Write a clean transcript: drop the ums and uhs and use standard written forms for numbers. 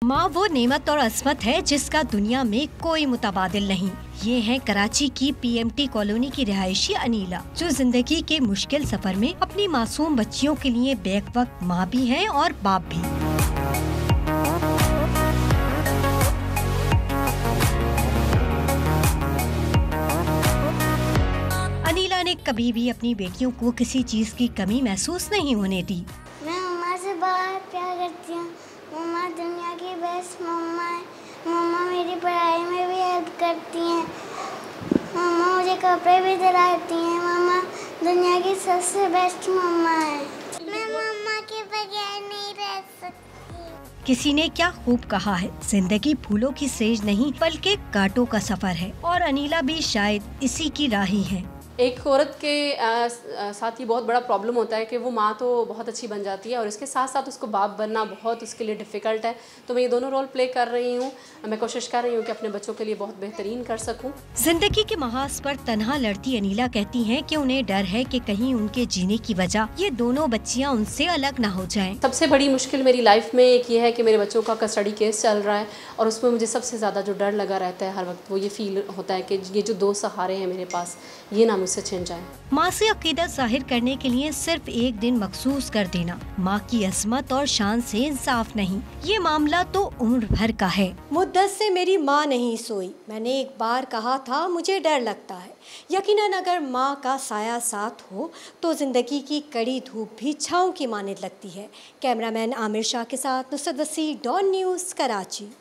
माँ वो नेमत और अस्मत है जिसका दुनिया में कोई मुतबादिल नहीं। ये है कराची की पीएमटी कॉलोनी की रिहायशी अनीला, जो जिंदगी के मुश्किल सफर में अपनी मासूम बच्चियों के लिए बैक वक्त माँ भी है और बाप भी। अनीला ने कभी भी अपनी बेटियों को किसी चीज की कमी महसूस नहीं होने दी। मैं मम्मा से बहुत प्यार करती हूँ। मम्मा दुनिया की बेस्ट मम्मा है। मम्मा मेरी पढ़ाई में भी हेल्प करती हैं। मम्मा मुझे कपड़े भी दिलाती हैं। मम्मा दुनिया की सबसे बेस्ट मम्मा है। मैं मम्मा के बगैर नहीं रह सकती। किसी ने क्या खूब कहा है, जिंदगी फूलों की सेज नहीं बल्कि कांटों का सफर है, और अनीला भी शायद इसी की राही है। एक औरत के साथ ये बहुत बड़ा प्रॉब्लम होता है कि वो माँ तो बहुत अच्छी बन जाती है और इसके साथ साथ उसको बाप बनना बहुत उसके लिए डिफ़िकल्ट है। तो मैं ये दोनों रोल प्ले कर रही हूँ। मैं कोशिश कर रही हूँ कि अपने बच्चों के लिए बहुत बेहतरीन कर सकूँ। जिंदगी के महाज पर तन्हा लड़ती अनीला कहती हैं कि उन्हें डर है कि कहीं उनके जीने की वजह ये दोनों बच्चियाँ उनसे अलग ना हो जाएं। सबसे बड़ी मुश्किल मेरी लाइफ में एक ये है कि मेरे बच्चों का कस्टडी केस चल रहा है और उसमें मुझे सबसे ज़्यादा जो डर लगा रहता है हर वक्त, वो ये फील होता है कि ये जो दो सहारे हैं मेरे पास, ये ना मुझसे छिन जाए। माँ से अकीदत जाहिर करने के लिए सिर्फ एक दिन मखसूस कर देना माँ की अजमत और शान से इंसाफ नहीं, ये मामला तो उम्र भर का है। मुद्दत से मेरी माँ नहीं सोई। मैंने एक बार कहा था मुझे डर लगता है। यकीनन अगर माँ का साया साथ हो तो जिंदगी की कड़ी धूप भी छाँव की मानद लगती है। कैमरामैन आमिर शाह के साथ नुसरत वसी, डॉन न्यूज़, कराची।